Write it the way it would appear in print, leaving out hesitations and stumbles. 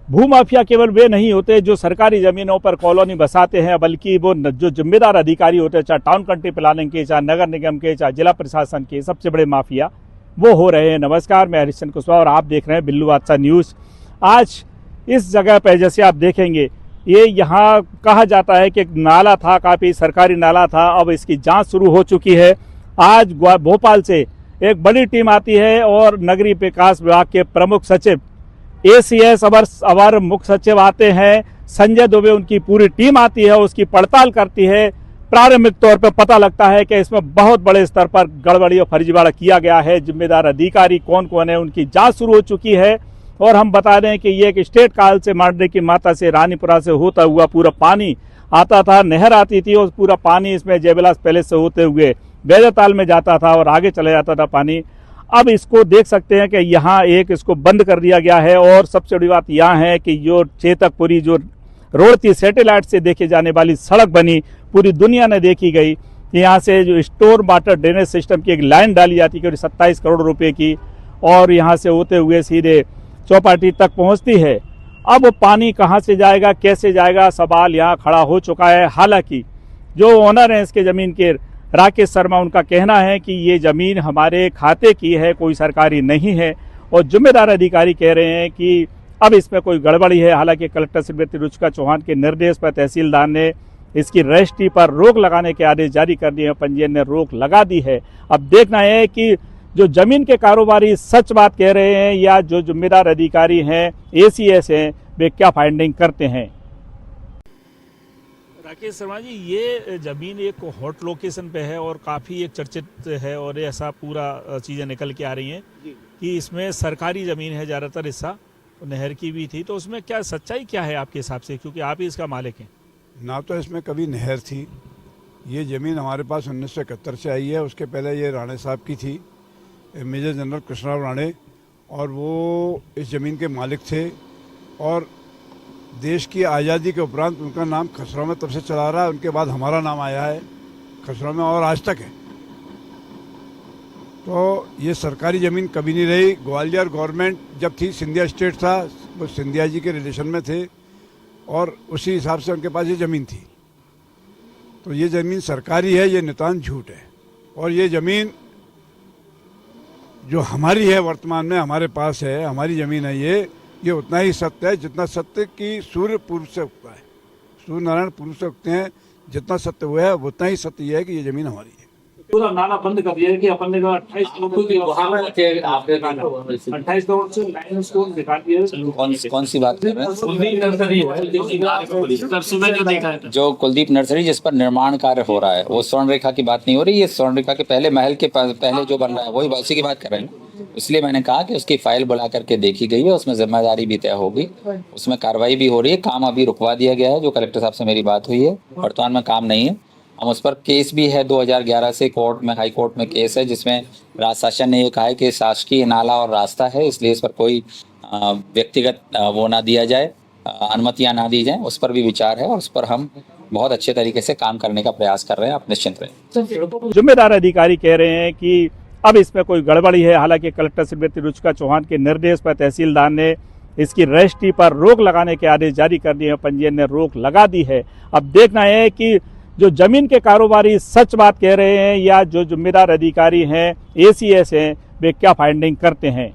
भूमाफिया केवल वे नहीं होते जो सरकारी जमीनों पर कॉलोनी बसाते हैं, बल्कि वो जो जिम्मेदार अधिकारी होते हैं, चाहे टाउन कंट्री प्लानिंग के, चाहे नगर निगम के, चाहे जिला प्रशासन के, सबसे बड़े माफिया वो हो रहे हैं। नमस्कार, मैं हरिश्चंद्र कुशवाहा और आप देख रहे हैं बिल्लू बादशाह न्यूज़। आज इस जगह पर जैसे आप देखेंगे, ये यहाँ कहा जाता है कि एक नाला था, काफ़ी सरकारी नाला था, अब इसकी जांच शुरू हो चुकी है। आज भोपाल से एक बड़ी टीम आती है और नगरीय विकास विभाग के प्रमुख सचिव ACS अवर मुख्य सचिव आते हैं, संजय दुबे, उनकी पूरी टीम आती है, उसकी पड़ताल करती है। प्रारंभिक तौर पर पता लगता है कि इसमें बहुत बड़े स्तर पर गड़बड़ी और फर्जीवाड़ा किया गया है। जिम्मेदार अधिकारी कौन कौन है, उनकी जांच शुरू हो चुकी है। और हम बता दें कि ये एक स्टेट काल से मांडरे की माता से रानीपुरा से होता हुआ पूरा पानी आता था, नहर आती थी और पूरा पानी इसमें जयविलास पैलेस से होते हुए बेजाताल में जाता था और आगे चले जाता था पानी। अब इसको देख सकते हैं कि यहाँ एक इसको बंद कर दिया गया है। और सबसे बड़ी बात यहाँ है कि जो चेतकपुरी जो रोड थी, सैटेलाइट से देखे जाने वाली सड़क बनी, पूरी दुनिया ने देखी गई। यहाँ से जो स्टोर वाटर ड्रेनेज सिस्टम की एक लाइन डाली जाती है 27 करोड़ रुपए की, और यहाँ से होते हुए सीधे चौपाटी तक पहुँचती है। अब पानी कहाँ से जाएगा, कैसे जाएगा, सवाल यहाँ खड़ा हो चुका है। हालांकि जो ओनर हैं इसके ज़मीन के, राकेश शर्मा, उनका कहना है कि ये ज़मीन हमारे खाते की है, कोई सरकारी नहीं है। और जिम्मेदार अधिकारी कह रहे हैं कि अब इसमें कोई गड़बड़ी है। हालांकि कलेक्टर श्रीमती रुचिका चौहान के निर्देश पर तहसीलदार ने इसकी रजिस्ट्री पर रोक लगाने के आदेश जारी कर दिए हैं, पंजीयन ने रोक लगा दी है। अब देखना है कि जो जमीन के कारोबारी सच बात कह रहे हैं या जो जिम्मेदार अधिकारी हैं, ACS हैं, वे क्या फाइंडिंग करते हैं। राकेश शर्मा जी, ये जमीन एक हॉट लोकेशन पे है और काफ़ी एक चर्चित है, और ऐसा पूरा चीज़ें निकल के आ रही हैं कि इसमें सरकारी ज़मीन है ज़्यादातर हिस्सा, नहर की भी थी। तो उसमें क्या सच्चाई क्या है आपके हिसाब से, क्योंकि आप ही इसका मालिक हैं। ना तो इसमें कभी नहर थी। ये ज़मीन हमारे पास 1971 से आई है। उसके पहले ये राणे साहब की थी, मेजर जनरल कृष्णराव राणे, और वो इस ज़मीन के मालिक थे। और देश की आज़ादी के उपरांत उनका नाम खसरा में तब से चला रहा है, उनके बाद हमारा नाम आया है खसरा में और आज तक है। तो ये सरकारी ज़मीन कभी नहीं रही। ग्वालियर गवर्नमेंट जब थी, सिंधिया स्टेट था, वो सिंधिया जी के रिलेशन में थे और उसी हिसाब से उनके पास ये ज़मीन थी। तो ये ज़मीन सरकारी है, ये नितांत झूठ है। और ये ज़मीन जो हमारी है, वर्तमान में हमारे पास है, हमारी ज़मीन है, ये उतना ही सत्य है जितना सत्य की सूर्य पूर्व से उगता है, सूर्य नारायण पूर्व से उगते हैं। जितना सत्य हुआ है उतना ही सत्य है कि ये ज़मीन हमारी है। पूरा नाला बंद कर दिया है कि अपन ने 28 करोड़ से लाइन को निकाल दिया। कौन सी बात कर रहे हैं? जो कुलदीप नर्सरी जिस पर निर्माण कार्य हो रहा है, वो स्वर्ण रेखा की बात नहीं हो रही। ये स्वर्ण रेखा के पहले, महल के पहले जो बन रहा है, वही उसी की बात कर रहे हैं। इसलिए मैंने कहा कि उसकी फाइल बुला करके देखी गई है, उसमें जिम्मेदारी भी तय होगी, उसमें कार्रवाई भी हो रही है। काम अभी रुकवा दिया गया है, जो कलेक्टर साहब से मेरी बात हुई है। वर्तमान में काम नहीं है। हम उस पर केस भी है, 2011 से कोर्ट में, हाई कोर्ट में केस है, जिसमें राज्य शासन ने ये कहा है कि शासकीय नाला और रास्ता है, इसलिए इस पर कोई व्यक्तिगत वो ना दिया जाए, अनुमतियाँ ना दी जाए। उस पर भी विचार है और उस पर हम बहुत अच्छे तरीके से काम करने का प्रयास कर रहे हैं। आप निश्चिंत रहें। जिम्मेदार अधिकारी कह रहे हैं कि अब इसमें कोई गड़बड़ी है। हालांकि कलेक्टर श्रीमती रुचिका चौहान के निर्देश पर तहसीलदार ने इसकी रजिस्ट्री पर रोक लगाने के आदेश जारी कर दिए हैं, पंजीयन ने रोक लगा दी है। अब देखना है कि जो जमीन के कारोबारी सच बात कह रहे हैं या जो जिम्मेदार अधिकारी हैं, ACS हैं, वे क्या फाइंडिंग करते हैं।